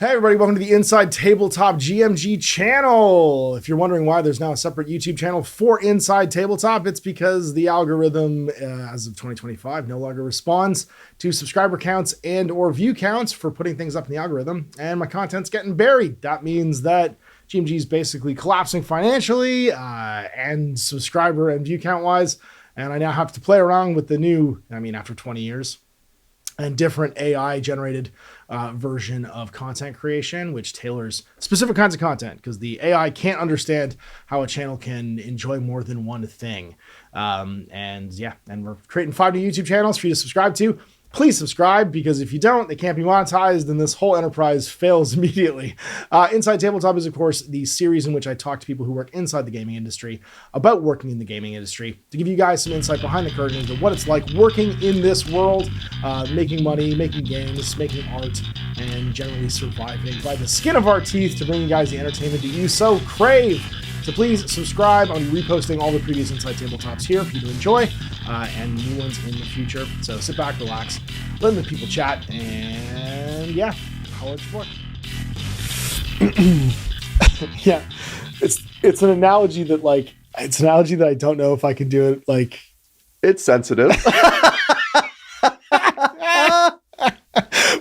Hey everybody, welcome to the Inside Tabletop GMG channel. If you're wondering why there's now a separate YouTube channel for Inside Tabletop, it's because the algorithm, as of 2025, no longer responds to subscriber counts and or view counts for putting things up in the algorithm, and my content's getting buried. That means that GMG is basically collapsing financially and subscriber and view count wise, and I now have to play around with the new, after 20 years, and different AI generated version of content creation, which tailors specific kinds of content because the AI can't understand how a channel can enjoy more than one thing. And we're creating 5 new YouTube channels for you to subscribe to. Please subscribe, because if you don't, they can't be monetized and this whole enterprise fails immediately. Inside Tabletop is, of course, the series in which I talk to people who work inside the gaming industry about working in the gaming industry to give you guys some insight behind the curtain into what it's like working in this world, making money, making games, making art, and generally surviving by the skin of our teeth to bring you guys the entertainment that you so crave. So please subscribe. I'll be reposting all the previous Inside Tabletops here for you to enjoy, and new ones in the future. So sit back, relax, let the people chat, and holler at your boy. Yeah, it's an analogy that I don't know if I can do it. It's sensitive.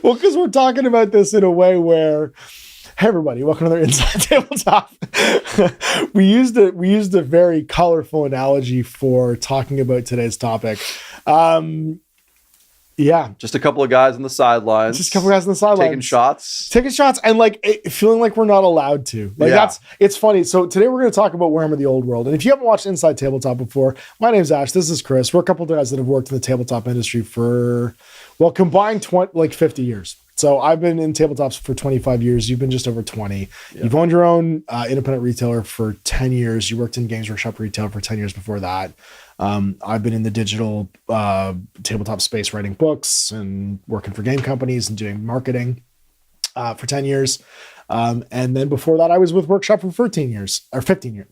Well, because we're talking about this in a way where, hey everybody, welcome to another Inside Tabletop. we used a very colorful analogy for talking about today's topic. Just a couple of guys on the sidelines. Taking shots and feeling like we're not allowed to. It's funny. So today we're going to talk about Warhammer the Old World. And if you haven't watched Inside Tabletop before, my name's Ash. This is Chris. We're a couple of guys that have worked in the tabletop industry for, combined 50 years. So I've been in tabletops for 25 years. You've been just over 20. Yep. You've owned your own independent retailer for 10 years. You worked in Games Workshop retail for 10 years before that. I've been in the digital tabletop space writing books and working for game companies and doing marketing for 10 years. And then before that, I was with Workshop for 15 years. 15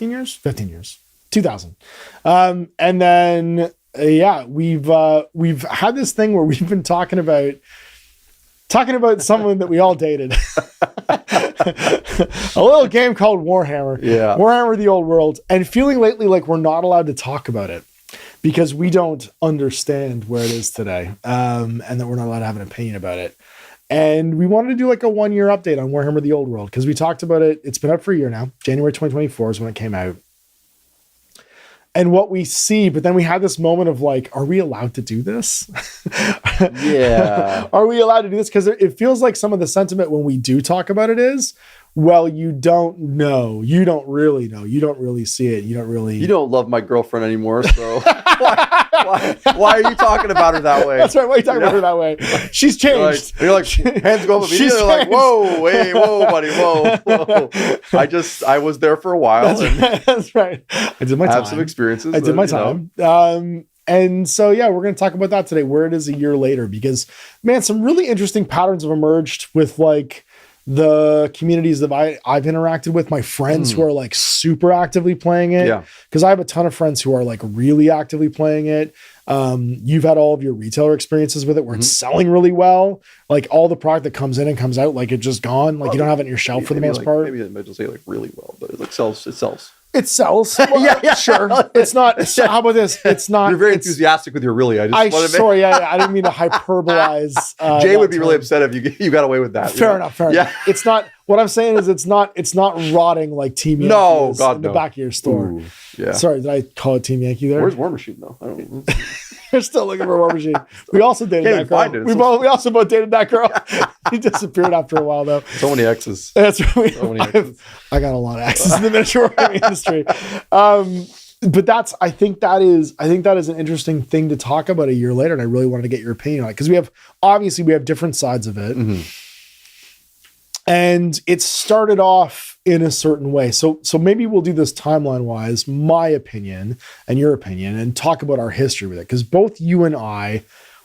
years? 2000. And then, we've had this thing where we've been talking about someone that we all dated. A little game called Warhammer. Yeah. Warhammer the Old World. And feeling lately like we're not allowed to talk about it because we don't understand where it is today. And that we're not allowed to have an opinion about it. And we wanted to do a 1-year update on Warhammer the Old World because we talked about it. It's been out for a year now. January 2024 is when it came out. And what we see, but then we had this moment of are we allowed to do this? Yeah. Are we allowed to do this? Because it feels like some of the sentiment when we do talk about it is, well, you don't know. You don't really know. You don't really see it. You don't love my girlfriend anymore, so why are you talking about her that way? That's right. Why are you talking about her that way? She's changed. You're like hands go up immediately. Like, whoa, hey, whoa, buddy, whoa. I was there for a while. That's right. I did my time. I have some experiences. I did my time. And so, we're going to talk about that today, where it is a year later, because, man, some really interesting patterns have emerged with the communities that I've interacted with, my friends who are super actively playing it. Yeah. Because I have a ton of friends who are really actively playing it. You've had all of your retailer experiences with it where it's selling really well. All the product that comes in and comes out, it's just gone. You don't have it in your shelf for the most part. Maybe I might just say really well, but it sells. It sells. Well, yeah, sure. It's not. How about this? It's not. You're very enthusiastic with your really. I didn't mean to hyperbolize. Jay would be really upset if you got away with that. Fair enough. It's not. What I'm saying is, it's not rotting like Team Yankee in the back of your store. Ooh, yeah. Sorry, did I call it Team Yankee there? Where's War Machine though? I don't know. We're still looking for War Machine. We also dated that girl. We also both dated that girl. He disappeared after a while though. So many exes. That's right. So many exes. I got a lot of exes in the miniature gaming industry. But I think that is an interesting thing to talk about a year later, and I really wanted to get your opinion on it because we have different sides of it. Mm-hmm. And it started off in a certain way. So maybe we'll do this timeline wise, my opinion and your opinion, and talk about our history with it. Because both you and I,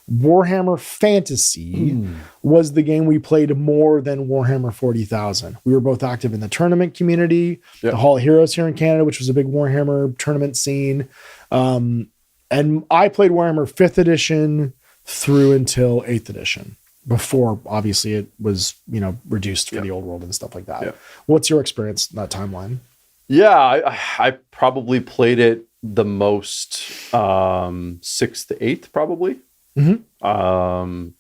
Warhammer Fantasy was the game we played more than Warhammer 40,000. We were both active in the tournament community, the Hall of Heroes here in Canada, which was a big Warhammer tournament scene. And I played Warhammer 5th edition through until 8th edition. before obviously it was, reduced for the old world and stuff like that. Yeah. What's your experience in that timeline? Yeah, I probably played it the most 6th to 8th probably.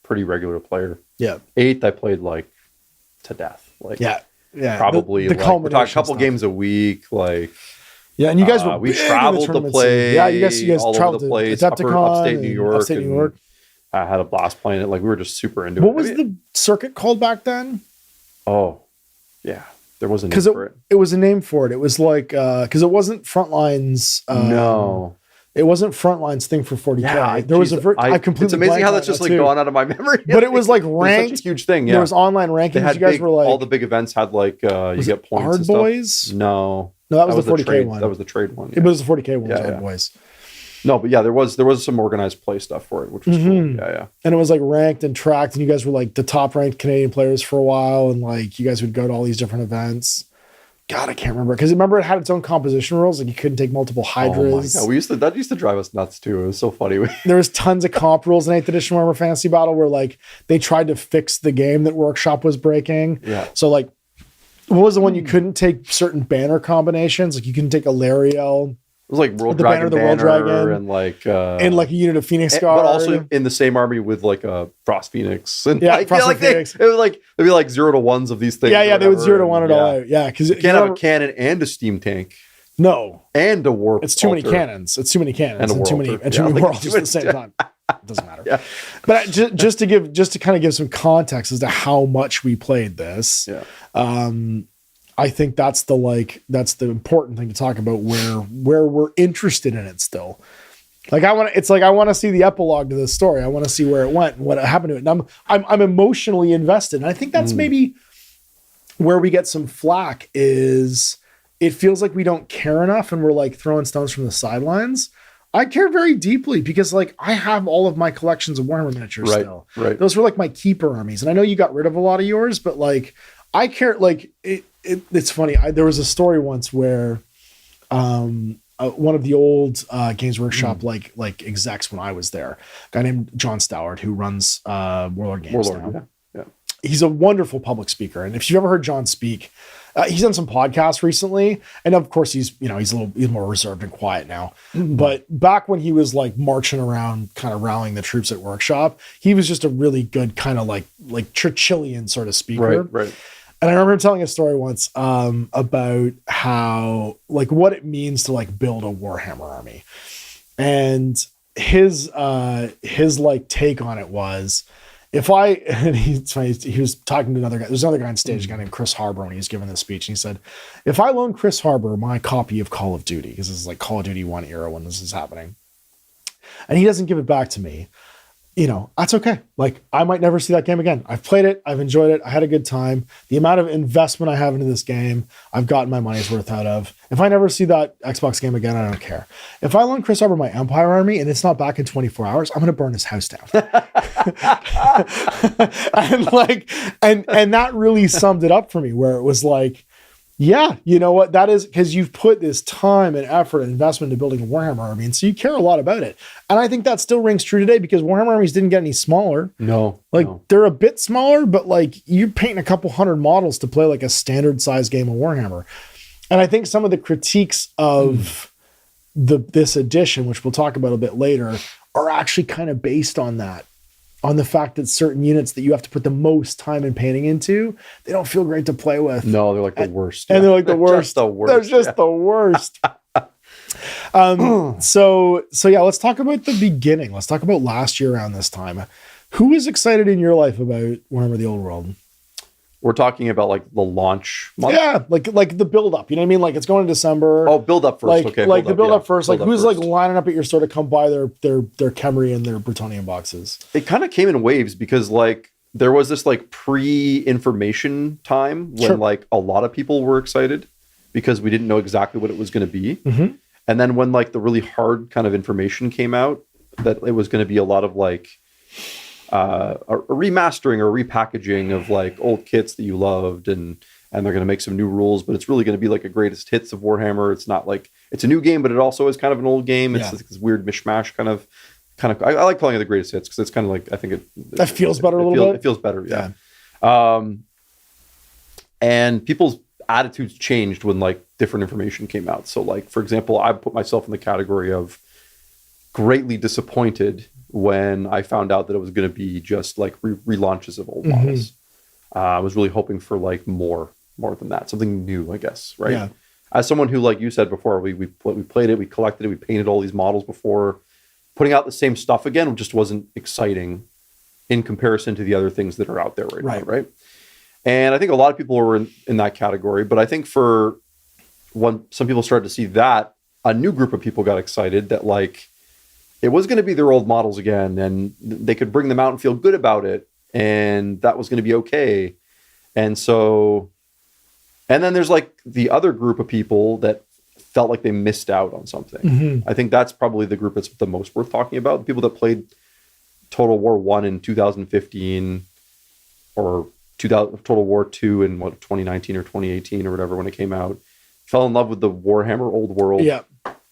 Pretty regular player. Yeah. 8th I played like to death. Like probably the like, we're talking a couple games a week. Like and you guys were we traveled to play. Yeah, you guys all traveled over the place. to Upstate New York. Upstate New York. I had a blast playing it. Like we were just super into it. What was the circuit called back then? Oh, yeah. There was a name for it. It was a name for it. It was like because it wasn't Frontline's. No, it wasn't Frontline's thing for 40K. Yeah, there was I completely. It's amazing how that's just like gone out of my memory. But it was like ranked. Such a huge thing. Yeah, there was online rankings. You guys were like all the big events had like you get points. Ard and stuff. Boys? No, that was the 40K trade one. That was the trade one. It was the 40K one. Yeah, Ard Boys. No, but yeah, there was some organized play stuff for it, which was cool. Yeah. And it was like ranked and tracked, and you guys were like the top ranked Canadian players for a while, and like you guys would go to all these different events. God, I can't remember because remember it had its own composition rules, like you couldn't take multiple hydras. Oh my God. That used to drive us nuts too. It was so funny. There was tons of comp rules in 8th edition Warhammer Fantasy Battle where like they tried to fix the game that Workshop was breaking. Yeah. So like, what was the one you couldn't take certain banner combinations? Like you couldn't take a Lariel. It was like World Dragon, and like a unit of Phoenix Guard, but also in the same army with like a Frost Phoenix, and Phoenix. It'd be like 0 to 1s of these things. Yeah, they would 0 to 1 it all out. Yeah, because you can't have a cannon and a steam tank. No, and a warp. It's too many cannons. It's too many cannons and too many worlds at the same time. It doesn't matter. Yeah. But just to kind of give some context as to how much we played this. Yeah. I think that's the important thing to talk about where we're interested in it still. Like I want to see the epilogue to this story. I want to see where it went and what happened to it. And I'm emotionally invested. And I think that's maybe where we get some flack is it feels like we don't care enough and we're like throwing stones from the sidelines. I care very deeply because like I have all of my collections of Warhammer miniatures still. Right. Those were like my keeper armies. And I know you got rid of a lot of yours, but like I care, like it's funny. There was a story once where one of the old Games Workshop like execs when I was there, a guy named John Stoward who runs Warlord Games now. Yeah. He's a wonderful public speaker, and if you've ever heard John speak, he's done some podcasts recently, and of course he's more reserved and quiet now. But back when he was like marching around, kind of rallying the troops at Workshop, he was just a really good kind of like Churchillian sort of speaker. Right. And I remember him telling a story once about how like what it means to like build a Warhammer army, and his like take on it was and he was talking to another guy. There's another guy on stage, a guy named Chris Harbour, when he was giving this speech, and he said, "If I loan Chris Harbour my copy of Call of Duty, because this is like Call of Duty 1 era when this is happening, and he doesn't give it back to me, that's okay. Like I might never see that game again. I've played it. I've enjoyed it. I had a good time. The amount of investment I have into this game, I've gotten my money's worth out of. If I never see that Xbox game again, I don't care. If I loan Chris Harbour my Empire army and it's not back in 24 hours, I'm going to burn his house down." and that really summed it up for me, where it was like, yeah, you know what? That is because you've put this time and effort and investment into building a Warhammer army. And so you care a lot about it. And I think that still rings true today because Warhammer armies didn't get any smaller. No. They're a bit smaller, but like you're painting a couple hundred models to play like a standard size game of Warhammer. And I think some of the critiques of this edition, which we'll talk about a bit later, are actually kind of based on that. On the fact that certain units that you have to put the most time and painting into, they don't feel great to play with. No, they're like the worst. And they're like the worst. They're just the worst. So yeah, let's talk about the beginning. Let's talk about last year around this time. Who was excited in your life about Warhammer the Old World? We're talking about like the launch month? Yeah, like the build up. You know what I mean? Like it's going in December. Oh, build up first. Okay. Like the build up first. Like who's like lining up at your store to come buy their Khemri and their Bretonnian boxes? It kind of came in waves because like there was this like pre-information time when like a lot of people were excited because we didn't know exactly what it was going to be. Mm-hmm. And then when like the really hard kind of information came out that it was going to be a lot of like a remastering or repackaging of like old kits that you loved and they're going to make some new rules, but it's really going to be like a greatest hits of Warhammer. It's not like it's a new game, but it also is kind of an old game. It's like this weird mishmash kind of I like calling it the greatest hits because it's kind of like, I think that feels better a little bit. It feels better. Yeah. And people's attitudes changed when like different information came out. So like, for example, I put myself in the category of greatly disappointed when I found out that it was going to be just like relaunches of old models. I was really hoping for like more than that, something new, I guess. Right. Yeah. As someone who, like you said before, we played it, we collected it, we painted all these models before. Putting out the same stuff again just wasn't exciting in comparison to the other things that are out there right now, right? And I think a lot of people were in that category, but I think for when some people started to see that, a new group of people got excited that like it was going to be their old models again, and they could bring them out and feel good about it, and that was going to be okay. And so, and then there's like the other group of people that felt like they missed out on something. I think that's probably the group that's the most worth talking about. The people that played Total War 1 in 2015 or Total War 2 in 2019 or 2018 or whatever, when it came out, fell in love with the Warhammer Old World. Yeah.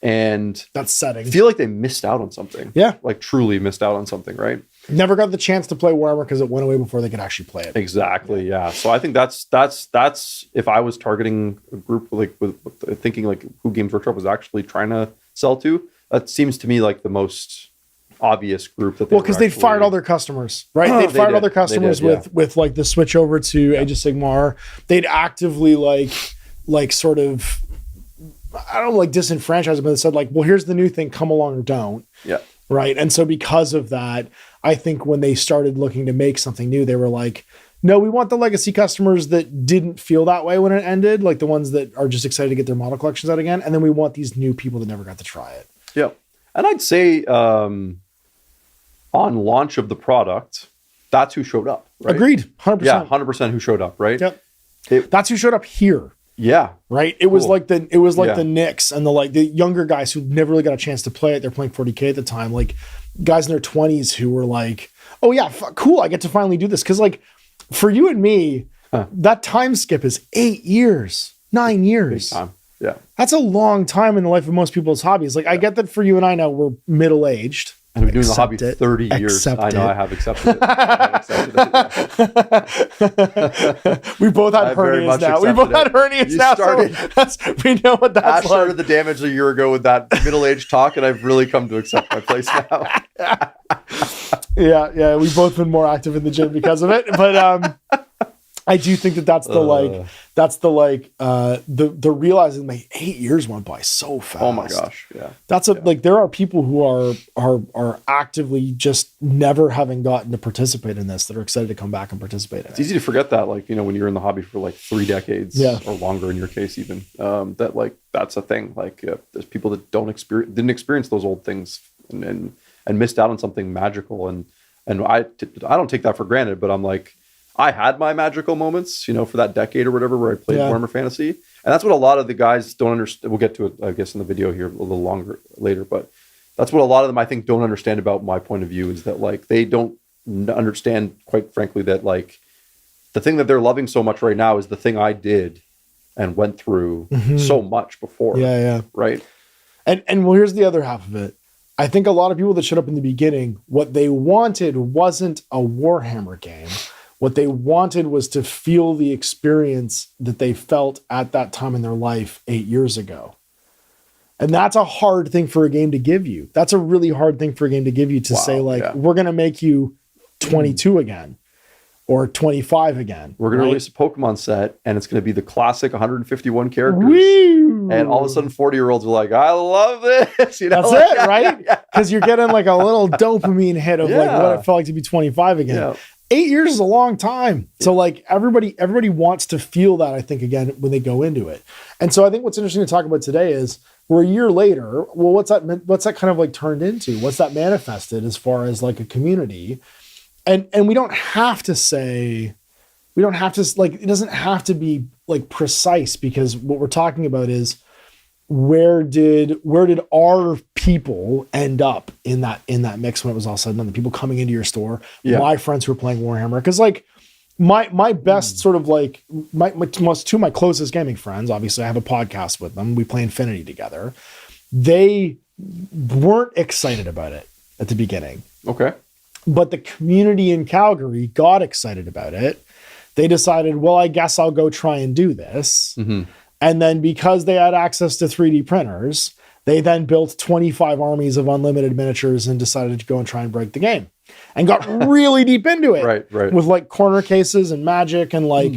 And that setting. Feel like they missed out on something. Yeah. Like truly missed out on something, right? Never got the chance to play Warhammer because it went away before they could actually play it. Exactly. Yeah. So I think that's if I was targeting a group like with thinking like who Games Workshop was actually trying to sell to, that seems to me like the most obvious group that because they'd fired all their customers, right? They'd fired all their customers with like the switch over to Age of Sigmar. They'd actively like sort of, I don't know, like disenfranchise them, but they said like, well, here's the new thing, come along or don't. Yeah. Right. And so because of that, I think when they started looking to make something new, they were like, no, we want the legacy customers that didn't feel that way when it ended, like the ones that are just excited to get their model collections out again. And then we want these new people that never got to try it. Yeah. And I'd say on launch of the product, that's who showed up. Right? Agreed. 100%. Yeah, 100% who showed up, right? Yep. That's who showed up here. Yeah. Right. It was like the Knicks and the younger guys who never really got a chance to play it. They're playing 40K at the time. Like guys in their 20s who were like, oh yeah, cool. I get to finally do this. Cause like for you and me, that time skip is 8 years, 9 years. Big time. Yeah. That's a long time in the life of most people's hobbies. Like I get that for you and I now we're middle-aged. And we've been doing the hobby 30 years. I know I have accepted it. We both had hernias now. We both had hernias now. So we know what that's like. I started the damage a year ago with that middle-aged talk, and I've really come to accept my place now. Yeah. We've both been more active in the gym because of it. But I do think that's the realizing like 8 years went by so fast. Oh my gosh. Yeah. Like there are people who are actively just never having gotten to participate in this that are excited to come back and participate in it. It's easy to forget that, like, when you're in the hobby for like 3 decades or longer in your case, even that like, that's a thing. Like there's people that didn't experience those old things and missed out on something magical. And I don't take that for granted, but I'm like, I had my magical moments, for that decade or whatever, where I played Warhammer Fantasy. And that's what a lot of the guys don't understand. We'll get to it, I guess, in the video here a little longer later. But that's what a lot of them, I think, don't understand about my point of view is that, like, they don't understand, quite frankly, that, like, the thing that they're loving so much right now is the thing I did and went through so much before. Yeah. Right? And well, here's the other half of it. I think a lot of people that showed up in the beginning, what they wanted wasn't a Warhammer game. What they wanted was to feel the experience that they felt at that time in their life 8 years ago. And that's a hard thing for a game to give you. That's a really hard thing for a game to give you to say, like, we're going to make you 22 again or 25 again. We're going to release a Pokemon set and it's going to be the classic 151 characters. Woo! And all of a sudden 40-year-olds are like, I love this. That's it, right? Because you're getting like a little dopamine hit of like what it felt like to be 25 again. Yeah. 8 years is a long time. So like everybody wants to feel that, I think, again, when they go into it. And so I think what's interesting to talk about today is we're a year later. Well, what's that kind of like turned into? What's that manifested as far as like a community? And we don't have to say, it doesn't have to be like precise, because what we're talking about is where did our people end up in that mix when it was all said and done? The people coming into your store, my friends who are playing Warhammer, because like my best sort of like my two of my closest gaming friends, obviously I have a podcast with them. We play Infinity together. They weren't excited about it at the beginning. Okay. But the community in Calgary got excited about it. They decided, well, I guess I'll go try and do this. Mm-hmm. And then because they had access to 3D printers, they then built 25 armies of unlimited miniatures and decided to go and try and break the game and got really deep into it. Right. With like corner cases and magic and like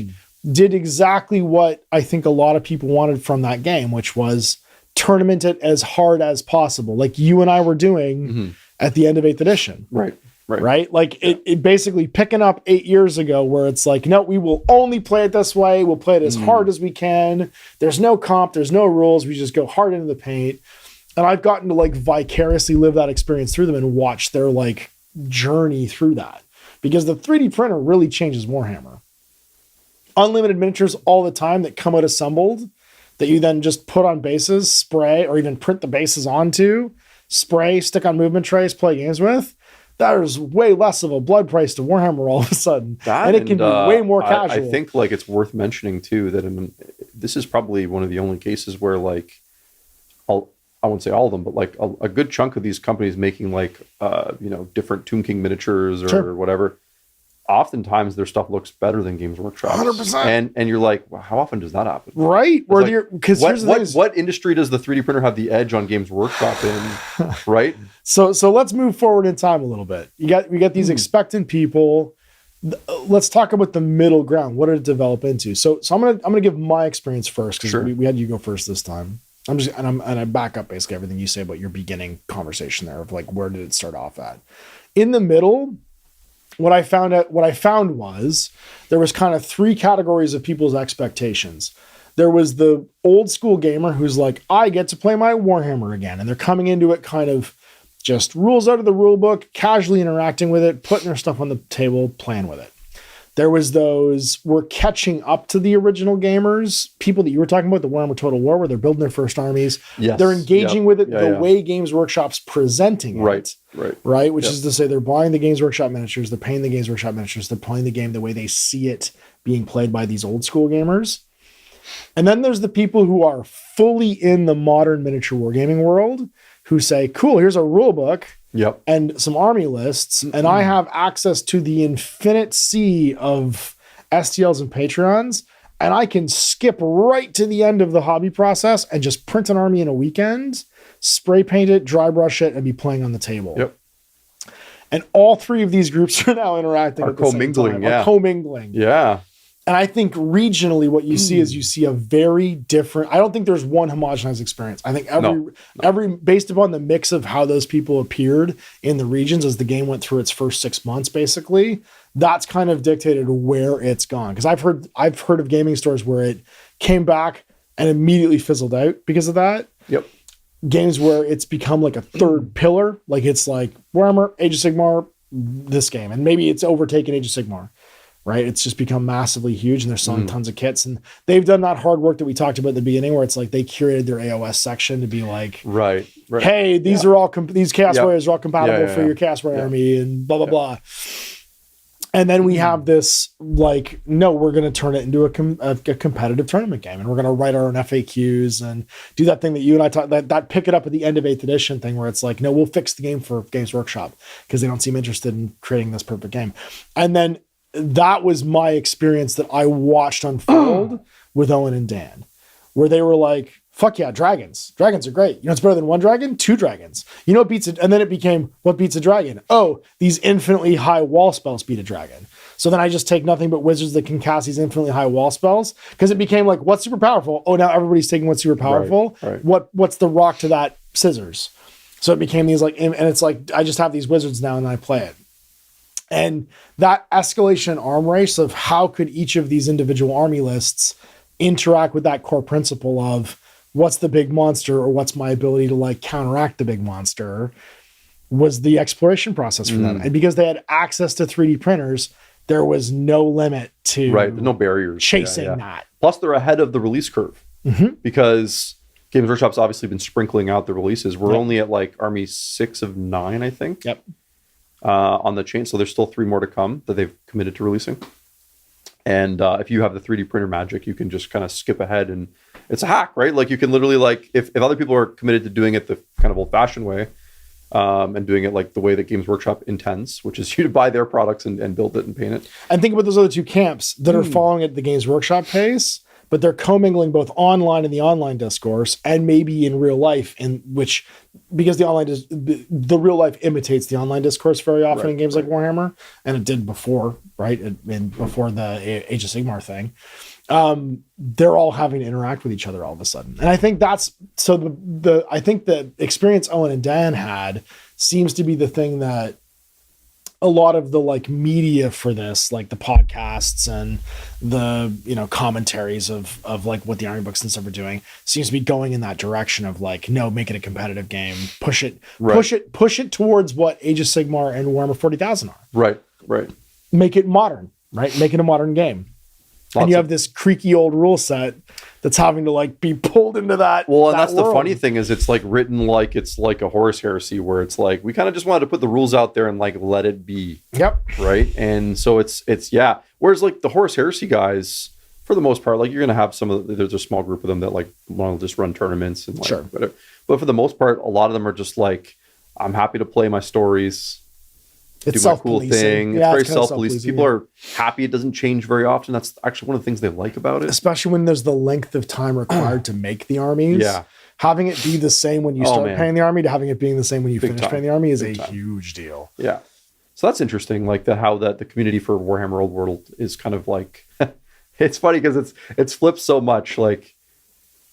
did exactly what I think a lot of people wanted from that game, which was tournament it as hard as possible. Like you and I were doing at the end of 8th edition. Right. Like it basically picking up 8 years ago where it's like, no, we will only play it this way. We'll play it as hard as we can. There's no comp. There's no rules. We just go hard into the paint. And I've gotten to like vicariously live that experience through them and watch their like journey through that, because the 3D printer really changes Warhammer. Unlimited miniatures all the time that come out assembled that you then just put on bases, spray, or even print the bases onto, spray, stick on movement trays, play games with. There's way less of a blood price to Warhammer all of a sudden. And it can be way more casual. I think like it's worth mentioning too that this is probably one of the only cases where like, I won't say all of them, but like a good chunk of these companies making like, different Tomb King miniatures or whatever. Oftentimes their stuff looks better than Games Workshop. 100%. And you're like, well, how often does that happen? Right. Where like, because what industry does the 3D printer have the edge on Games Workshop in? Right. So let's move forward in time a little bit. We got these expectant people. Let's talk about the middle ground. What did it develop into? So I'm gonna give my experience first, because we had you go first this time. I back up basically everything you say about your beginning conversation there of like, where did it start off at? In the middle, what I found was there was kind of three categories of people's expectations. There was the old school gamer who's like, I get to play my Warhammer again. And they're coming into it kind of just rules out of the rule book, casually interacting with it, putting their stuff on the table, playing with it. There was those were catching up to the original gamers, people that you were talking about, the Warhammer Total War, where they're building their first armies. Yes. They're engaging with it the way Games Workshop's presenting it. Right. Which is to say they're buying the Games Workshop miniatures, they're paying the Games Workshop miniatures, they're playing the game the way they see it being played by these old school gamers. And then there's the people who are fully in the modern miniature wargaming world who say, cool, here's a rule book. Yep. And some army lists, and I have access to the infinite sea of STLs and Patrons, and I can skip right to the end of the hobby process and just print an army in a weekend, spray paint it, dry brush it, and be playing on the table. Yep. And all three of these groups are now interacting at the same time. Are commingling. Yeah. And I think regionally what you see is you see a very different, I don't think there's one homogenized experience. I think every based upon the mix of how those people appeared in the regions as the game went through its first 6 months, basically, that's kind of dictated where it's gone. Because I've heard of gaming stores where it came back and immediately fizzled out because of that. Yep. Games where it's become like a third pillar, like it's like Warhammer, Age of Sigmar, this game, and maybe it's overtaken Age of Sigmar. Right. It's just become massively huge and they're selling tons of kits, and they've done that hard work that we talked about at the beginning, where it's like they curated their AOS section to be like, right. Hey, these are all, these Chaos Warriors are all compatible for your Chaos Warrior army and blah, blah, blah. And then we have this like, no, we're going to turn it into a competitive tournament game, and we're going to write our own FAQs and do that thing that you and I talked, that pick it up at the end of 8th edition thing, where it's like, no, we'll fix the game for Games Workshop because they don't seem interested in creating this perfect game. And then that was my experience that I watched unfold with Owen and Dan, where they were like, fuck yeah, dragons. Dragons are great. You know what's better than one dragon? 2 dragons. You know what beats it? And then it became, what beats a dragon? Oh, these infinitely high wall spells beat a dragon. So then I just take nothing but wizards that can cast these infinitely high wall spells, because it became like, what's super powerful? Oh, now everybody's taking what's super powerful. Right. What's the rock to that scissors? So it became these like, and it's like, I just have these wizards now and I play it. And that escalation arm race of how could each of these individual army lists interact with that core principle of what's the big monster or what's my ability to like counteract the big monster was the exploration process for them. And because they had access to 3D printers, there was no limit to there's no barriers chasing that. Plus they're ahead of the release curve because Games Workshop's obviously been sprinkling out the releases. We're only at like Army 6 of 9, I think. Yep. On the chain, so there's still 3 more to come that they've committed to releasing. And if you have the 3D printer magic, you can just kind of skip ahead, and it's a hack, right? Like you can literally, like if other people are committed to doing it the kind of old-fashioned way, and doing it like the way that Games Workshop intends, which is you to buy their products and build it and paint it. And think about those other two camps that are following at the Games Workshop pace, but they're commingling both online in the online discourse and maybe in real life, in which, because the real life imitates the online discourse very often in games like Warhammer, and it did before, right? Before the Age of Sigmar thing. They're all having to interact with each other all of a sudden. And I think that's, so I think the experience Owen and Dan had seems to be the thing that a lot of the like media for this, like the podcasts and the, commentaries of like what the Army books and stuff are doing, seems to be going in that direction of like, no, make it a competitive game, push it towards what Age of Sigmar and Warhammer 40,000 are. Right. Make it modern, right? Make it a modern game. And you have this creaky old rule set that's having to like be pulled into that. Well, and that's world. The funny thing is it's like written like it's like a Horus Heresy, where it's like we kind of just wanted to put the rules out there and like let it be. Yep. Right. And so it's yeah. Whereas like the Horus Heresy guys, for the most part, like you're gonna have there's a small group of them that like want to just run tournaments and like whatever. But for the most part, a lot of them are just like, I'm happy to play my stories. It's do my cool thing. Yeah, it's very self-policing. People are happy it doesn't change very often. That's actually one of the things they like about it. Especially when there's the length of time required to make the armies. Yeah. Having it be the same when you start paying the army to having it being the same when you finish paying the army is a huge deal. Yeah. So that's interesting. Like how that the community for Warhammer Old World is kind of like, it's funny because it's flipped so much. Like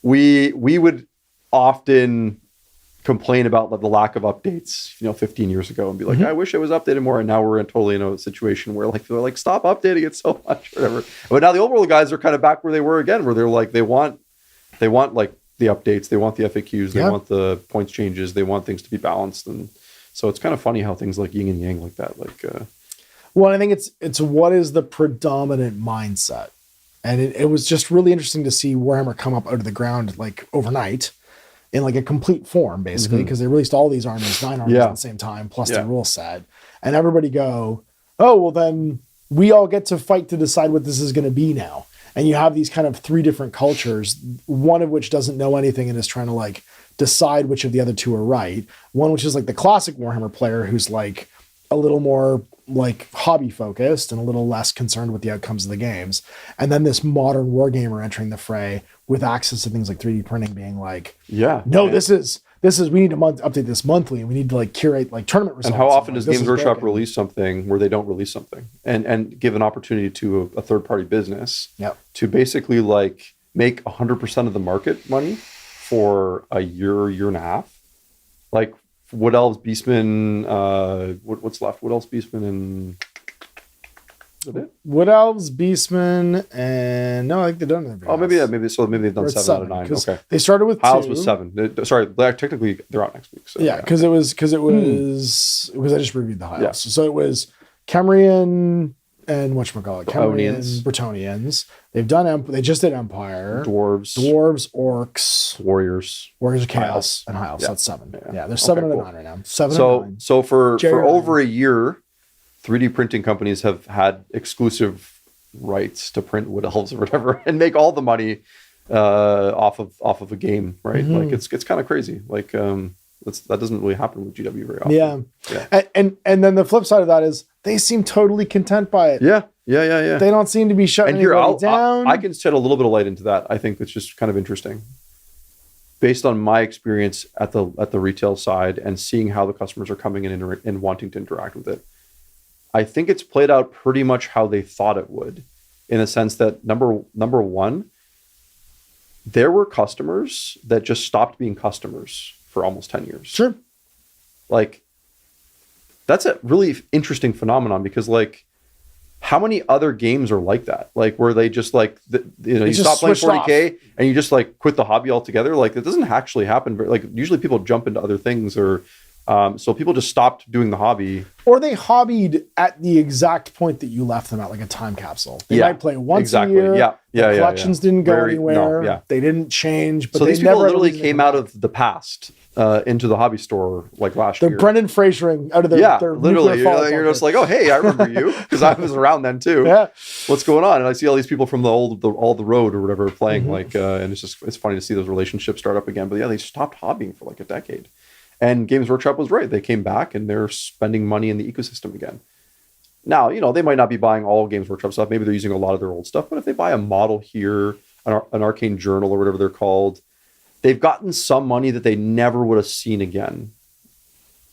we would often complain about the lack of updates, 15 years ago and be like, I wish it was updated more. And now we're totally in a situation where like, they're like, stop updating it so much, or whatever. But now the Old World guys are kind of back where they were again, where they're like, they want like the updates. They want the FAQs. They want the points changes. They want things to be balanced. And so it's kind of funny how things like yin and yang like that, well, I think it's what is the predominant mindset. And it was just really interesting to see Warhammer come up out of the ground like overnight in like a complete form, basically, because they released all these armies, 9 armies at the same time, plus the rule set. And everybody go, oh, well, then we all get to fight to decide what this is going to be now. And you have these kind of 3 different cultures, one of which doesn't know anything and is trying to like decide which of the other 2 are right. One which is like the classic Warhammer player who's like a little more like hobby focused and a little less concerned with the outcomes of the games. And then this modern wargamer entering the fray with access to things like 3D printing being like, this is we need to update this monthly and we need to like curate like tournament results. And how often does Games Workshop release something where they don't release something and give an opportunity to a third party business to basically like make 100% of the market money for a year and a half? Like Wood Elves, Beastmen, what's left? Wood Elves, Beastmen, and is that it? Wood Elves, Beastmen, and no, I think they've done everything. Oh, maybe they've done 7 out of 9. Okay, they started with House 2. was 7. Sorry, technically they're out next week. So, because it was I just reviewed the House. So it was Cambrian and whatchamacallit, Cambrians, Bretonnians. They've done they just did Empire, Dwarves, Orcs, Warriors of Chaos, and House. That's 7. Yeah, there's 7 out of 9 right now. 7 out of 9. So for over a year, 3D printing companies have had exclusive rights to print Wood Elves or whatever and make all the money off of a game, right? Like it's kind of crazy. Like that doesn't really happen with GW very often. Yeah. And then the flip side of that is they seem totally content by it. Yeah. They don't seem to be shutting anybody down. I can shed a little bit of light into that. I think it's just kind of interesting. Based on my experience at the retail side and seeing how the customers are coming in and wanting to interact with it, I think it's played out pretty much how they thought it would, in the sense that number one, there were customers that just stopped being customers for almost 10 years. Sure. Like, that's a really interesting phenomenon because, like, how many other games are like that? Like, where they just, like, you stop playing 40K and you just, like, quit the hobby altogether? Like, it doesn't actually happen. But, like, usually people jump into other things or... so people just stopped doing the hobby. Or they hobbied at the exact point that you left them at, like a time capsule. They might play once a year. The collections didn't go anywhere. They didn't change. But so these people literally came out of the past into the hobby store like last year. They're Brendan Frasering out of their literally. You're just like, oh, hey, I remember you because I was around then too. What's going on? And I see all these people from all the road or whatever playing and it's funny to see those relationships start up again. But they stopped hobbying for like a decade. And Games Workshop was right. They came back and they're spending money in the ecosystem again. Now, they might not be buying all Games Workshop stuff. Maybe they're using a lot of their old stuff. But if they buy a model here, an Arcane Journal or whatever they're called, they've gotten some money that they never would have seen again.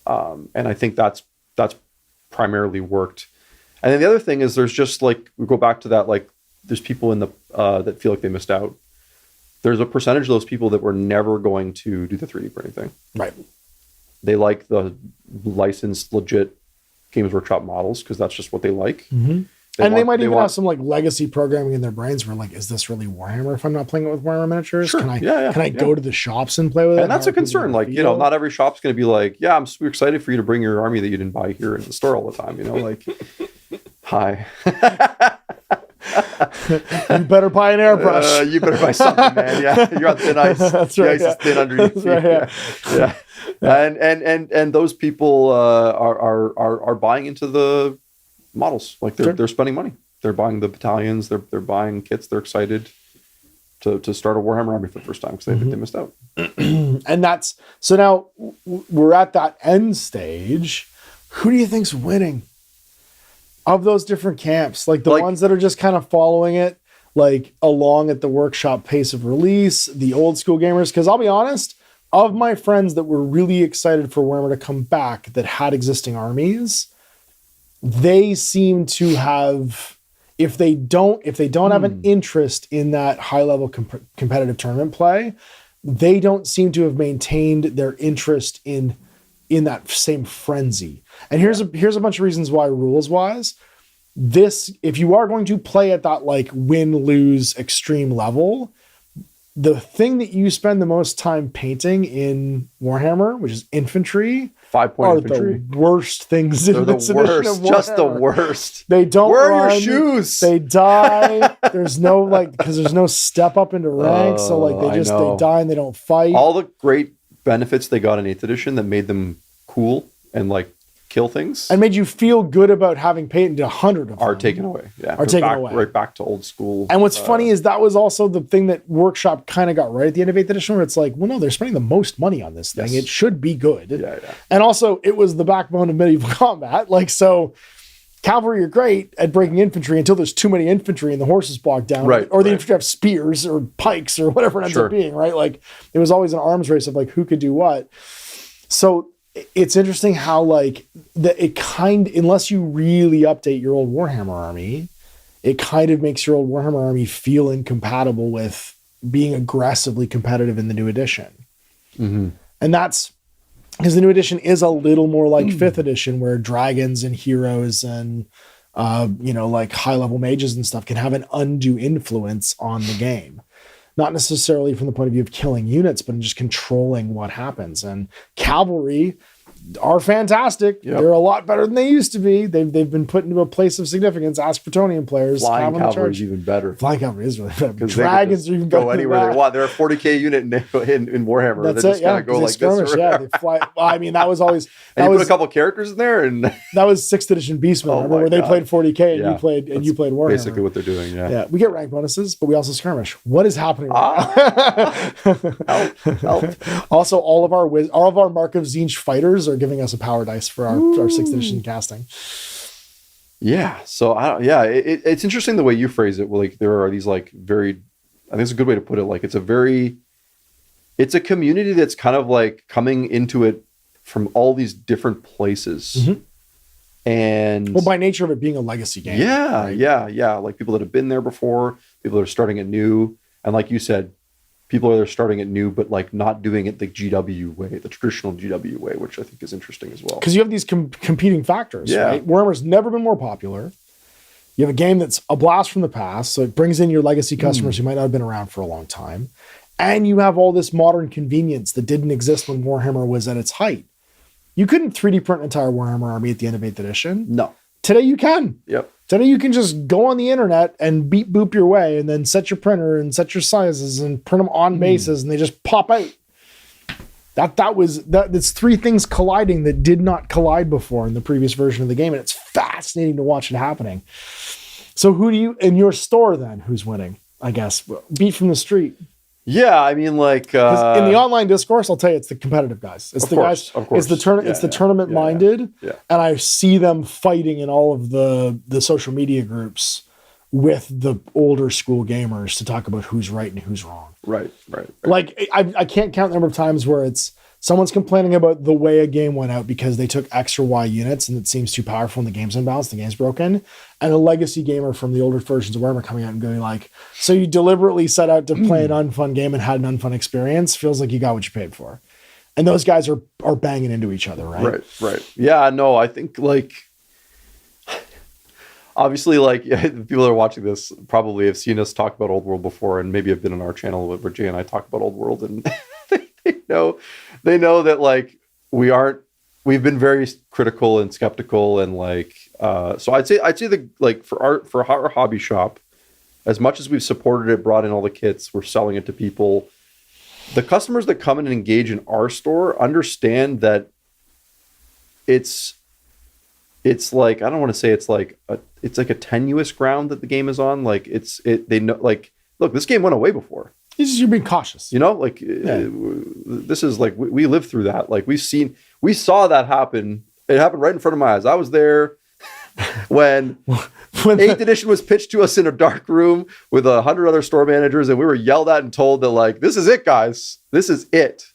And I think that's primarily worked. And then the other thing is there's just like, we go back to that, like there's people in the that feel like they missed out. There's a percentage of those people that were never going to do the 3D printing thing. Right. They like the licensed, legit Games Workshop models because that's just what they like. Mm-hmm. They might even have some like legacy programming in their brains where like, is this really Warhammer if I'm not playing it with Warhammer miniatures? Sure. Can I go to the shops and play with it? And that's a concern. Like, not every shop's going to be like, yeah, I'm super excited for you to bring your army that you didn't buy here in the store all the time. Like, hi. You better buy an airbrush. You better buy something, man. Yeah, you're on thin ice. That's right. The ice is thin underneath. That's right, yeah. And those people are buying into the models. Like they're spending money. They're buying the battalions. They're buying kits. They're excited to start a Warhammer army for the first time because they think they missed out. And that's so now we're at that end stage. Who do you think's winning of those different camps? Like the ones that are just kind of following it, like along at the workshop pace of release, the old school gamers. Because I'll be honest, of my friends that were really excited for Warhammer to come back that had existing armies, they seem to have, if they don't have an interest in that high level competitive tournament play, they don't seem to have maintained their interest in that same frenzy. And here's a bunch of reasons why, rules wise. This, if you are going to play at that like win-lose extreme level, the thing that you spend the most time painting in Warhammer, which is infantry, 5-point infantry, the worst things in this edition of Warhammer. Just the worst. They don't Where run, are your shoes? They die. There's no because there's no step up into rank. So like they die and they don't fight. All the great benefits they got in 8th edition that made them cool and like kill things and made you feel good about having painted 100 of them are taken away. Yeah, are taken away right back to old school. And what's funny is that was also the thing that Workshop kind of got right at the end of 8th edition, where it's like, well, no, they're spending the most money on this thing. Yes. It should be good. Yeah. And also, it was the backbone of medieval combat. Like, so cavalry are great at breaking infantry until there's too many infantry and the horses bogged down, right? Or the infantry have spears or pikes or whatever it ends up being, right? Like, it was always an arms race of like who could do what. So it's interesting how like unless you really update your old Warhammer army, it kind of makes your old Warhammer army feel incompatible with being aggressively competitive in the new edition. Mm-hmm. And that's because the new edition is a little more like 5th edition, where dragons and heroes and like high level mages and stuff can have an undue influence on the game. Not necessarily from the point of view of killing units, but in just controlling what happens. And cavalry are fantastic. Yep. They're a lot better than they used to be. They've been put into a place of significance. Ask Bretonian players. Flying cavalry is even better. Flying cavalry is really better. Dragons are even better. Go anywhere they want. They're a 40k unit in Warhammer. That's they it. Just kind of go like skirmish, this. Yeah, they fly. Well, I mean, that was always. And you put a couple characters in there, and that was 6th edition Beastmen. Where they played 40k and you played Warhammer. Basically, what they're doing. Yeah. We get rank bonuses, but we also skirmish. What is happening? Help. Also, all of our Mark of Tzeentch fighters are giving us a power dice for our 6th edition casting. Yeah. So it's interesting the way you phrase it. Like there are these like very, I think it's a good way to put it. Like it's a community that's kind of like coming into it from all these different places. Mm-hmm. And by nature of it being a legacy game. Yeah. Right? Yeah. Like people that have been there before, people that are starting it new. And like you said, people are starting it new, but like not doing it the GW way, the traditional GW way, which I think is interesting as well. Because you have these competing factors, right? Warhammer's never been more popular. You have a game that's a blast from the past, so it brings in your legacy customers who might not have been around for a long time. And you have all this modern convenience that didn't exist when Warhammer was at its height. You couldn't 3D print an entire Warhammer army at the end of 8th edition. No. Today you can. Yep. Today you can just go on the internet and beep boop your way and then set your printer and set your sizes and print them on bases and they just pop out. That's three things colliding that did not collide before in the previous version of the game, and it's fascinating to watch it happening. So who do you in your store then? Who's winning? I guess beat from the street. Yeah, I mean, like 'Cause in the online discourse, I'll tell you, it's the competitive guys. It's the guys. Of course. It's the tournament minded, Yeah. and I see them fighting in all of the social media groups with the older school gamers to talk about who's right and who's wrong. Right. Like I can't count the number of times where it's someone's complaining about the way a game went out because they took X or Y units and it seems too powerful and the game's imbalanced, the game's broken. And a legacy gamer from the older versions of Warhammer coming out and going like, so you deliberately set out to play an unfun game and had an unfun experience. Feels like you got what you paid for. And those guys are banging into each other, right? Right. Yeah, no, I think like, obviously, like people that are watching this probably have seen us talk about Old World before, and maybe have been on our channel where Jay and I talk about Old World, and they know that like we've been very critical and skeptical, and like so I'd say the like for our hobby shop, as much as we've supported it, brought in all the kits, we're selling it to people. The customers that come in and engage in our store understand that it's like, I don't want to say it's like a tenuous ground that the game is on. Like they know, like, look, this game went away before. You're being cautious, like this is like, we lived through that. Like we saw that happen. It happened right in front of my eyes. I was there when 8th edition was pitched to us in a dark room with 100 other store managers, and we were yelled at and told that like, this is it, guys, this is it.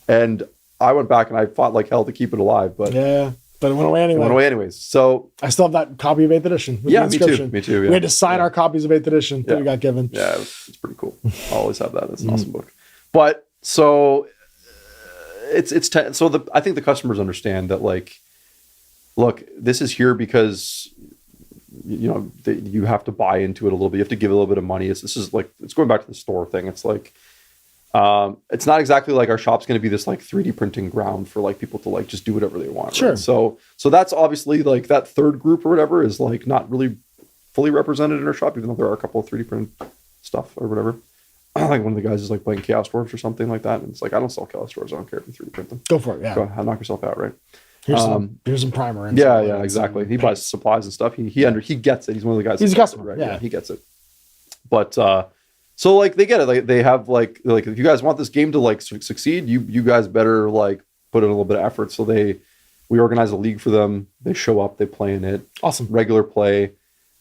And I went back and I fought like hell to keep it alive, but it went away anyway. Anyways. So I still have that copy of 8th edition. With yeah, the inscription. me too. Yeah. We had to sign our copies of 8th edition that we got given. Yeah, it's pretty cool. I'll always have that. It's an awesome book. But so I think the customers understand that like, look, this is here because you have to buy into it a little bit. You have to give a little bit of money. This is like, it's going back to the store thing. It's like, it's not exactly like our shop's going to be this like 3D printing ground for like people to like just do whatever they want. Sure. Right? So that's obviously like that third group or whatever is like not really fully represented in our shop, even though there are a couple of 3D print stuff or whatever. Like one of the guys is like playing Chaos Dwarves or something like that. And it's like, I don't sell Chaos Dwarves. I don't care if you 3D print them. Go for it. Yeah. Go ahead, knock yourself out. Right. Here's some primer. And yeah, exactly. He buys supplies and stuff. He gets it. He's one of the guys. He's a customer. Right? Yeah, he gets it. But so like they get it. Like they have like if you guys want this game to like succeed, you guys better like put in a little bit of effort. So we organize a league for them. They show up. They play in it. Awesome. Regular play.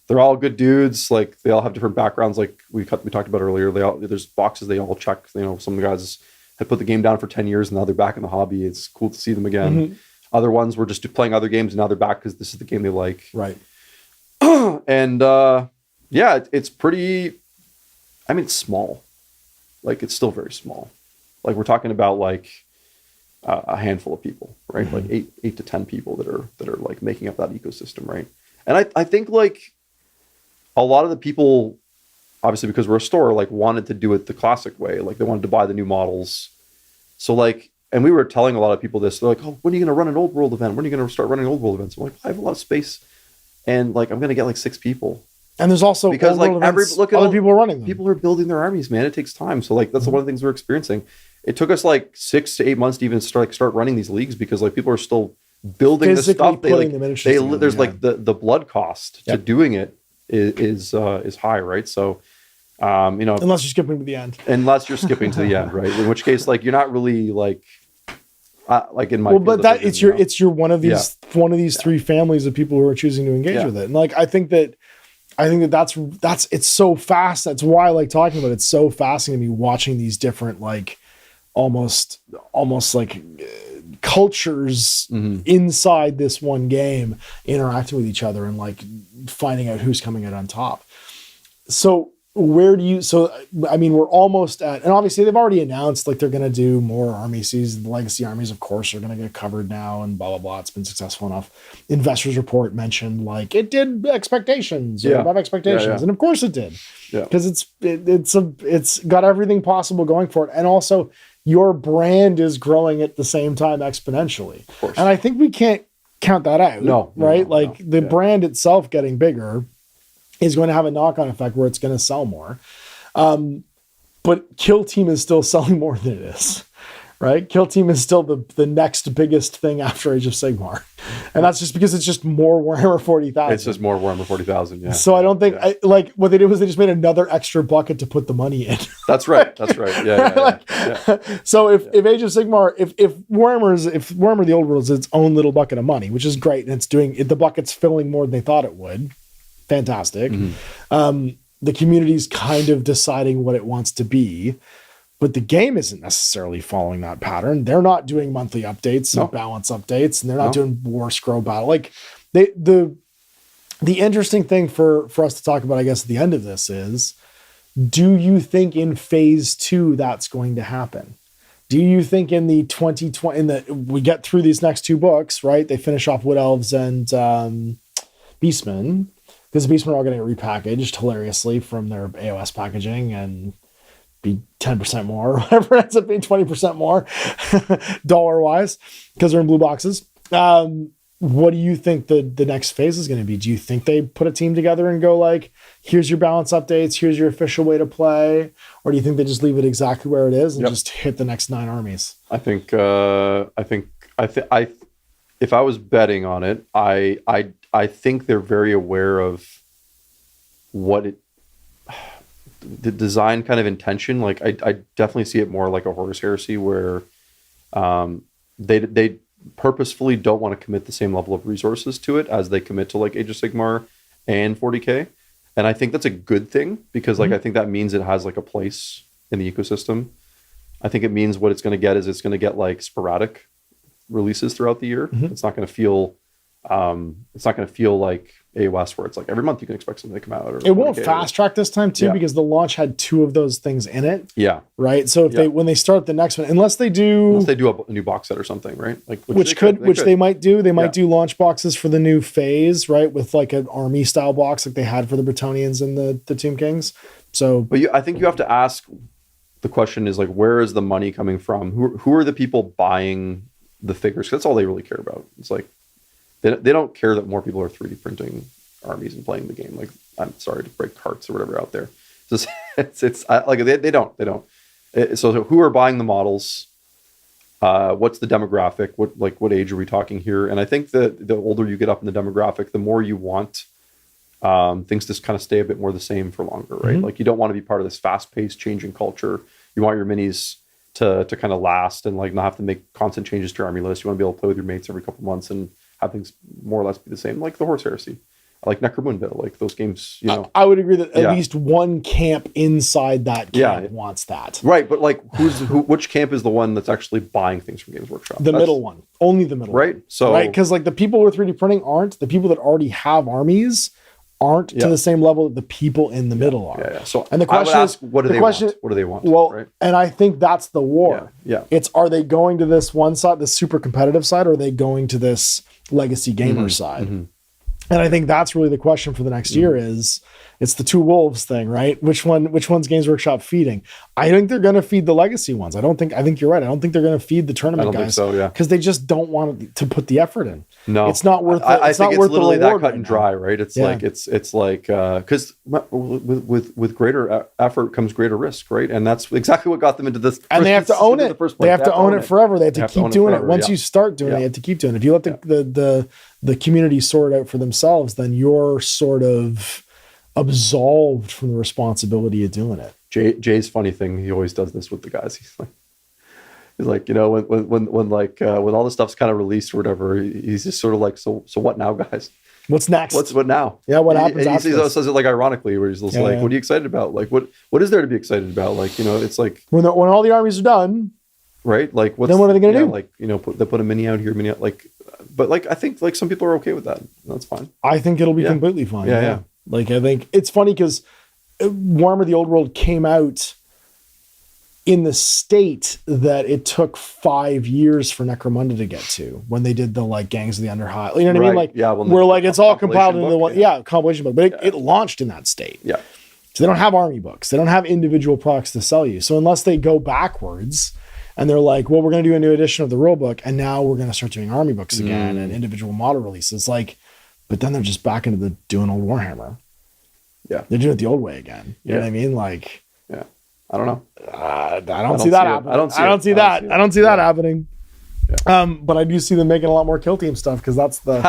They're all good dudes. Like they all have different backgrounds. Like we talked about earlier. There's boxes they all check. Some of the guys had put the game down for 10 years and now they're back in the hobby. It's cool to see them again. Mm-hmm. Other ones were just playing other games and now they're back because this is the game they like. Right. And it's pretty. I mean, it's small. Like it's still very small. Like we're talking about like a handful of people, right? Mm-hmm. Like 8 to 10 people that are like making up that ecosystem, right? And I think like a lot of the people, obviously because we're a store, like wanted to do it the classic way. Like they wanted to buy the new models. So like, and we were telling a lot of people this. They're like, "Oh, when are you going to run an Old World event? When are you going to start running Old World events?" I'm like, "I have a lot of space, and like I'm going to get like 6 people." And there's also because like look at other people running them. People are building their armies, man. It takes time. So like that's one of the things we're experiencing. It took us like 6 to 8 months to even start running these leagues because like people are still building the stuff. There's like the blood cost to doing it is high, right? So unless you're skipping to the end. Unless you're skipping to the end, right? In which case, like you're not really like in my but that it's your one of these 3 families of people who are choosing to engage with it. And like I think that's it's so fast. That's why I like talking about it. It's so fascinating to me watching these different like almost like cultures inside this one game interacting with each other and like finding out who's coming out on top. So I mean, we're almost at, and obviously they've already announced like they're going to do more army seasons. The legacy armies, of course, are going to get covered now and blah, blah, blah. It's been successful enough. Investors report mentioned like it did expectations or above expectations. Yeah. And of course it did because it's got everything possible going for it. And also your brand is growing at the same time exponentially. And I think we can't count that out. The brand itself getting bigger is going to have a knock-on effect where it's going to sell more. But Kill Team is still selling more than it is, right? Kill Team is still the next biggest thing after Age of Sigmar. And that's just because it's just more Warhammer 40,000. It's just more Warhammer 40,000, yeah. So I don't think, what they did was they just made another extra bucket to put the money in. That's right. That's right. Yeah. So if Age of Sigmar, if Warhammer the Old World is its own little bucket of money, which is great, and the bucket's filling more than they thought it would, fantastic. The community's kind of deciding what it wants to be. But the game isn't necessarily following that pattern. They're not doing monthly updates and balance updates, and they're not doing War Scroll battle. Like the interesting thing for us to talk about, I guess, at the end of this is, do you think in phase 2 that's going to happen? Do you think in the 2020 we get through these next 2 books, right? They finish off Wood Elves and Beastmen, because the Beastmen are all going to get repackaged hilariously from their AOS packaging and be 10% more, or whatever, ends up being 20% more dollar wise, because they're in blue boxes. What do you think the next phase is going to be? Do you think they put a team together and go like, here's your balance updates, here's your official way to play? Or do you think they just leave it exactly where it is and just hit the next 9 armies? I think if I was betting on it, I think they're very aware of what the design kind of intention. Like I definitely see it more like a Horus Heresy, where they purposefully don't want to commit the same level of resources to it as they commit to like Age of Sigmar and 40K. And I think that's a good thing, because like I think that means it has like a place in the ecosystem. I think it means what it's going to get is it's going to get like sporadic releases throughout the year. It's not going to feel like AOS, where it's like every month you can expect something to come out. Or it won't fast track this time too, because the launch had 2 of those things in it. Yeah. Right. So if when they start the next one, unless they do a new box set or something, right? Like which they might do. They might do launch boxes for the new phase, right? With like an army style box like they had for the Bretonians and the Tomb Kings. So, but I think you have to ask the question is like, where is the money coming from? Who are the people buying the figures? 'Cause that's all they really care about. It's like, they don't care that more people are 3D printing armies and playing the game. Like, I'm sorry to break hearts or whatever out there. It's like they don't. So who are buying the models? What's the demographic? What age are we talking here? And I think that the older you get up in the demographic, the more you want things to kind of stay a bit more the same for longer, right? Like you don't want to be part of this fast-paced changing culture. You want your minis to kind of last and like not have to make constant changes to your army list. You want to be able to play with your mates every couple months and have things more or less be the same, like the Horus Heresy, like Necromunda, like those games, you know. I would agree that at least one camp inside that camp wants that. Right, but like which camp is the one that's actually buying things from Games Workshop? That's middle one. Only the middle one. So right? Because like the people who are 3D printing aren't. The people that already have armies aren't to the same level that the people in the middle are. Yeah. So and the question is, what do they want? What do they want? Well, right? And I think that's the war. Yeah. It's, are they going to this one side, the super competitive side, or are they going to this legacy gamer side? And I think that's really the question for the next year is, it's the 2 wolves thing, right? Which one's Games Workshop feeding? I think they're going to feed the legacy ones. I think you're right. I don't think they're going to feed the tournament guys. Think so, yeah. Because they just don't want to put the effort in. No, it's not worth it. I think it's literally that cut and dry, right? It's like, it's like, because with greater effort comes greater risk, right? And that's exactly what got them into this. And they have to own it. They have to own it forever. They have to keep doing it. Once you start doing it, you have to keep doing it. If you let the community sort it out for themselves, then you're sort of absolved from the responsibility of doing it. Jay's funny thing, he always does this with the guys. He's like, you know, when all this stuff's kind of released or whatever, he's just sort of like, so what now, guys? What's next? What now? Yeah, what happens after he says it like ironically, where he's just like, what are you excited about? Like, what is there to be excited about? Like, you know, it's like when all the armies are done, right? Like, then what are they going to do? Like, you know, they put a mini out here, mini out, like, but like, I think like some people are okay with that. That's fine. I think it'll be completely fine. Yeah. Like, I think it's funny because Warhammer the Old World came out in the state that it took 5 years for Necromunda to get to, when they did the like Gangs of the Underhigh. You know what I mean? Like, we're like, it's all compiled into one. Yeah, compilation book. But it launched in that state. Yeah. So they don't have army books. They don't have individual products to sell you. So unless they go backwards and they're like, well, we're going to do a new edition of the rule book, and now we're going to start doing army books again and individual model releases. Like, but then they're just back into doing old Warhammer. Yeah. They're doing it the old way again. You know what I mean? Like, I don't know. I don't see that happening. I don't see that happening. Yeah. But I do see them making a lot more Kill Team stuff because that's the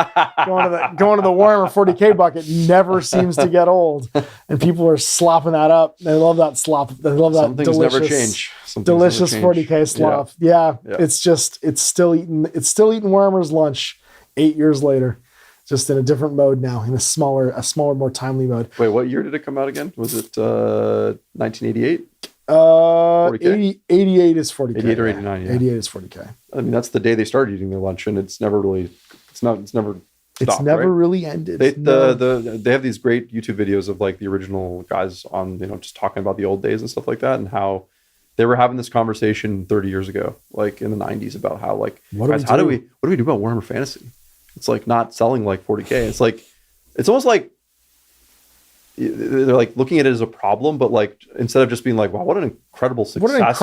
going to the Warhammer 40K bucket never seems to get old, and people are slopping that up. They love that slop. They love that Some things never change. Delicious 40K slop. Yeah. It's still eating Warhammer's lunch 8 years later, just in a different mode now, in a smaller, more timely mode. Wait, what year did it come out again? Was it 1988? 88 is 40K. 88 or 89, yeah. 88 is 40K. I mean, that's the day they started eating their lunch, and it's never really ended. They have these great YouTube videos of like the original guys on, just talking about the old days and stuff like that, and how they were having this conversation 30 years ago, like in the 90s, about how like, what do we do about Warhammer Fantasy? It's like not selling like 40K. It's like, it's almost like they're like looking at it as a problem, but like instead of just being like, wow, what an incredible success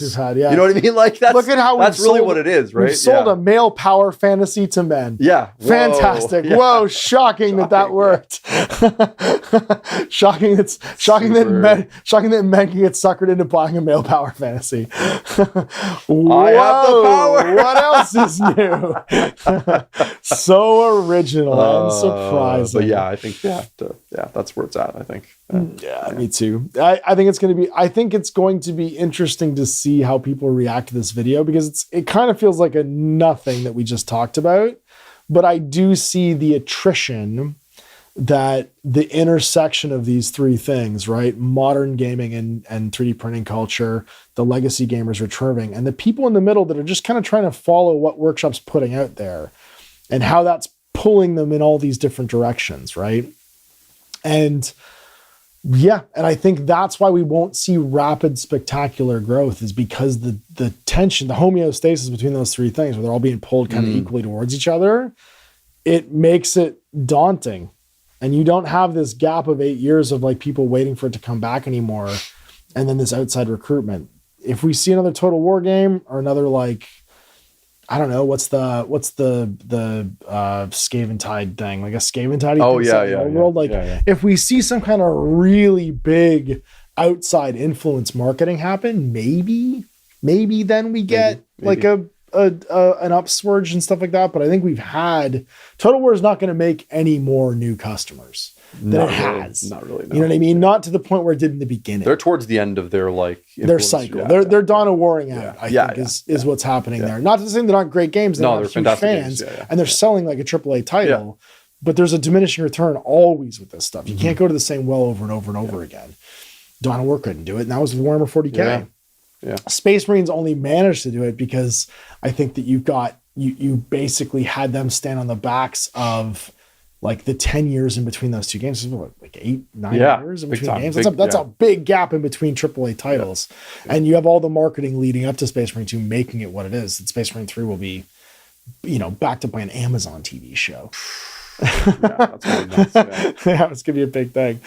we've had. Yeah, you know what I mean? Like look at how that's really what it is, right? We've sold a male power fantasy to men. Yeah, fantastic. Yeah. Whoa, shocking that worked. shocking that men can get suckered into buying a male power fantasy. Whoa, I have the power. What else is new? So original and surprising. But yeah, I think that's where it's at. I think. Me too. I think it's going to be interesting to see how people react to this video, because it kind of feels like a nothing that we just talked about, but I do see the attrition that the intersection of these three things, right? Modern gaming and 3D printing culture, the legacy gamers returning, and the people in the middle that are just kind of trying to follow what Workshop's putting out there and how that's pulling them in all these different directions, right? And I think that's why we won't see rapid, spectacular growth, is because the tension, the homeostasis between those three things, where they're all being pulled kind of equally towards each other, it makes it daunting. And you don't have this gap of 8 years of like people waiting for it to come back anymore, and then this outside recruitment. If we see another Total War game or another, like, I don't know, what's the Scaventide thing, like a Scaventide? World. If we see some kind of really big outside influence marketing happen, maybe then we get like an upsurge and stuff like that. But I think we've had Total War is not going to make any more new customers than it has. Not really. No. You know what I mean? Not to the point where it did in the beginning. They're towards the end of their their cycle. They're Dawn of Warring out. I think is what's happening there. Not to say they're not great games. They're huge fans, and they're selling like a AAA title. Yeah. But there's a diminishing return always with this stuff. You can't go to the same well over and over and over again. Dawn of War couldn't do it, and that was with Warhammer 40K. Yeah. Space Marines only managed to do it because I think that you basically had them stand on the backs of like the 10 years in between those two games. Like 8-9 years in between games. That's a big gap in between AAA titles. Yeah. And you have all the marketing leading up to Space Marine 2 making it what it is. And Space Marine 3 will be, backed up by an Amazon TV show. That's really nuts, it's gonna be a big thing.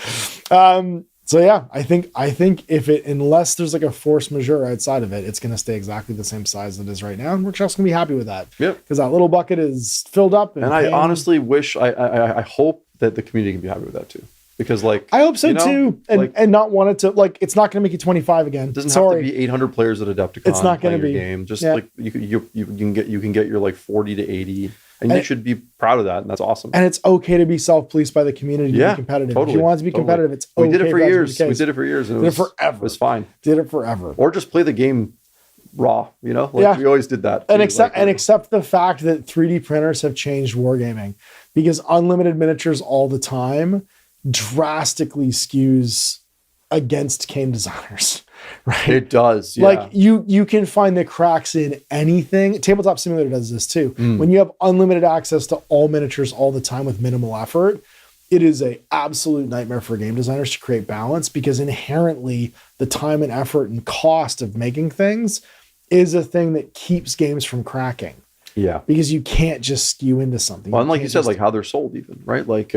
I think unless there's like a force majeure outside of it, it's going to stay exactly the same size that it is right now. And Workshop's going to be happy with that. Yep. Because that little bucket is filled up. And I honestly wish, I hope that the community can be happy with that too. Because I hope so too. And not want it to, it's not going to make it 25 again. It doesn't have to be 800 players at Adepticon. It's not going to be. Game. Just you can get your like 40 to 80. And you should be proud of that, and that's awesome. And it's okay to be self-policed by the community to be competitive. Totally, if you want to be competitive, it's okay. We did it for years. And it was forever. It was fine. Did it forever. Or just play the game raw, we always did that. And accept the fact that 3D printers have changed wargaming, because unlimited miniatures all the time drastically skews against game designers. Right. It does. Yeah. Like you can find the cracks in anything. Tabletop Simulator does this too. When you have unlimited access to all miniatures all the time with minimal effort, it is a absolute nightmare for game designers to create balance, because inherently the time and effort and cost of making things is a thing that keeps games from cracking. Yeah. Because you can't just skew into something. Well, and like you said, like how they're sold even, right? Like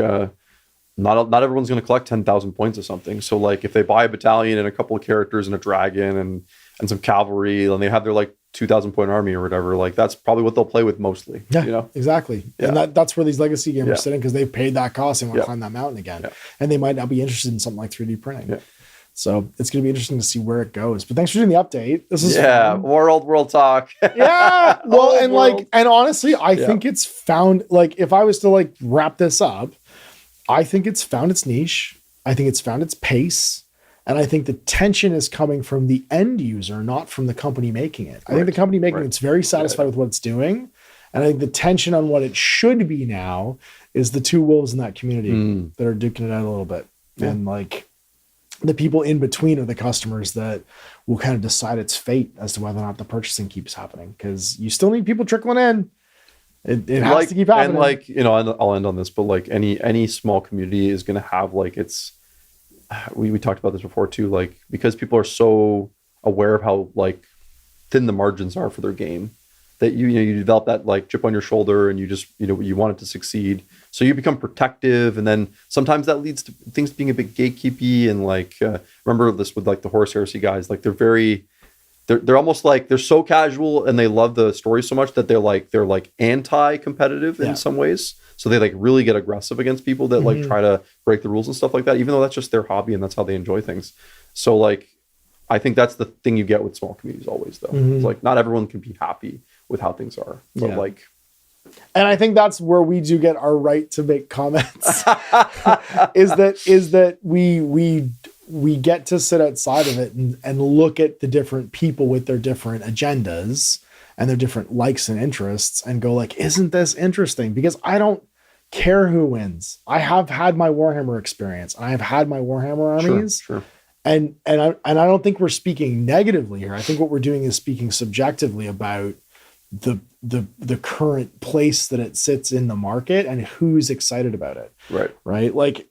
not everyone's going to collect 10,000 points of something. So like if they buy a battalion and a couple of characters and a dragon and some cavalry, and they have their like 2,000 point army or whatever, like that's probably what they'll play with mostly. Yeah, exactly. Yeah. And that's where these legacy gamers sit in, because they've paid that cost and want to climb that mountain again. Yeah. And they might not be interested in something like 3D printing. Yeah. So it's going to be interesting to see where it goes. But thanks for doing the update. This is fun. World talk. Yeah. Well, and honestly, I think it's found, like, if I was to like wrap this up, I think it's found its niche. I think it's found its pace. And I think the tension is coming from the end user, not from the company making it. I think the company making it's very satisfied with what it's doing. And I think the tension on what it should be now is the two wolves in that community that are duking it out a little bit. Yeah. And like, the people in between are the customers that will kind of decide its fate as to whether or not the purchasing keeps happening. Because you still need people trickling in. It has to keep happening. And like, you know, I'll end on this, but like any small community is going to have like its, we talked about this before too, like, because people are so aware of how like thin the margins are for their game, that you develop that like chip on your shoulder, and you just, you want it to succeed. So you become protective, and then sometimes that leads to things being a bit gatekeepy. And like, remember this with like the Horse Heresy guys, like they're almost like, they're so casual and they love the story so much that they're like anti-competitive in some ways. So they like really get aggressive against people that like try to break the rules and stuff like that, even though that's just their hobby and that's how they enjoy things. So like, I think that's the thing you get with small communities always, though. It's like, not everyone can be happy with how things are, but like, and I think that's where we do get our right to make comments is that we get to sit outside of it and look at the different people with their different agendas and their different likes and interests and go like, isn't this interesting? Because I don't care who wins. I have had my Warhammer experience. I have had my Warhammer armies. Sure. And I don't think we're speaking negatively here. I think what we're doing is speaking subjectively about the current place that it sits in the market and who's excited about it. Right. Like,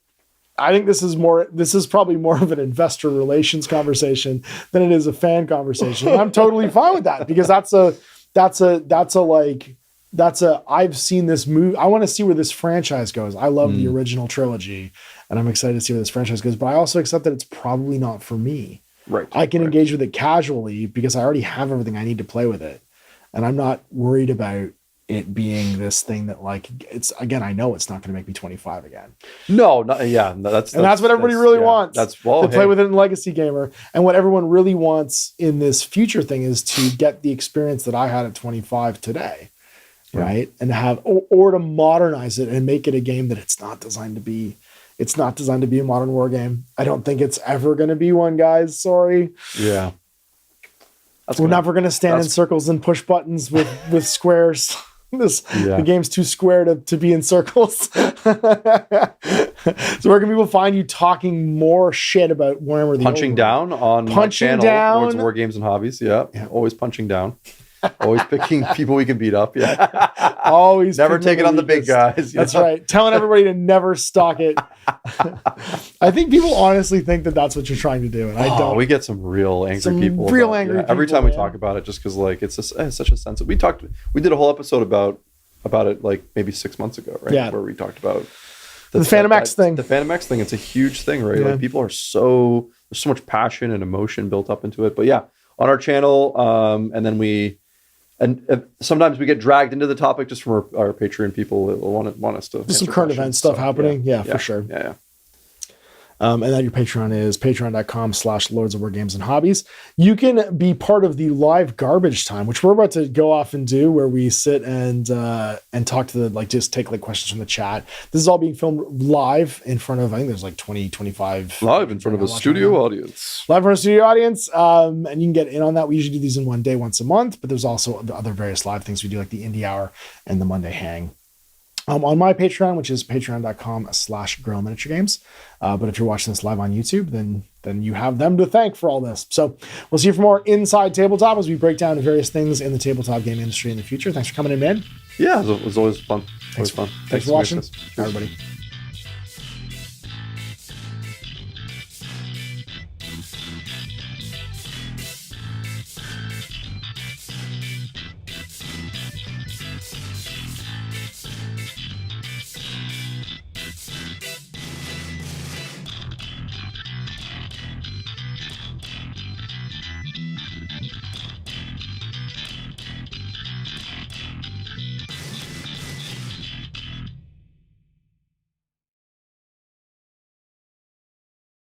I think this is probably more of an investor relations conversation than it is a fan conversation. And I'm totally fine with that, because I've seen this move. I want to see where this franchise goes. I love the original trilogy, and I'm excited to see where this franchise goes, but I also accept that it's probably not for me. I can engage with it casually because I already have everything I need to play with it. And I'm not worried about it being this thing that like, it's, again, I know it's not going to make me 25 again. That's what everybody really wants. They play with it in Legacy Gamer. And what everyone really wants in this future thing is to get the experience that I had at 25 today. Right. And to or to modernize it and make it a game that it's not designed to be. It's not designed to be a modern war game. I don't think it's ever going to be one, guys. Sorry. Yeah. We're never going to stand in circles and push buttons with squares. The game's too square to be in circles. So where can people find you talking more shit about Warhammer? Punching down on my channel, Lords of War Games and Hobbies. Yeah. Always punching down. Always picking people we can beat up. Yeah. Always never taking on the big guys. That's right. Telling everybody to never stock it. I think people honestly think that that's what you're trying to do. And I don't. We get some real angry people. Every time we talk about it, just because like it's such a sense of, we did a whole episode about it like maybe 6 months ago, right? Yeah. Where we talked about the Phantom X thing. The Phantom X thing. It's a huge thing, right? Yeah. Like people are there's so much passion and emotion built up into it. But yeah, on our channel, and then sometimes we get dragged into the topic just from our Patreon people that want us to. There's some current event stuff happening. Yeah, for sure. Yeah. And then your Patreon is patreon.com/Lords of War Games and Hobbies. You can be part of the live garbage time, which we're about to go off and do, where we sit and talk to just take like questions from the chat. This is all being filmed live in front of, I think there's like 20, 25. Live in front of a studio audience. Live in front of a studio audience. And you can get in on that. We usually do these in one day, once a month, but there's also the other various live things we do, like the Indie Hour and the Monday Hang. On my Patreon, which is patreon.com/GrowMiniatureGames. But if you're watching this live on YouTube, then you have them to thank for all this. So we'll see you for more Inside Tabletop as we break down various things in the tabletop game industry in the future. Thanks for coming in, man. Yeah, it was always fun. Thanks for watching. Everybody.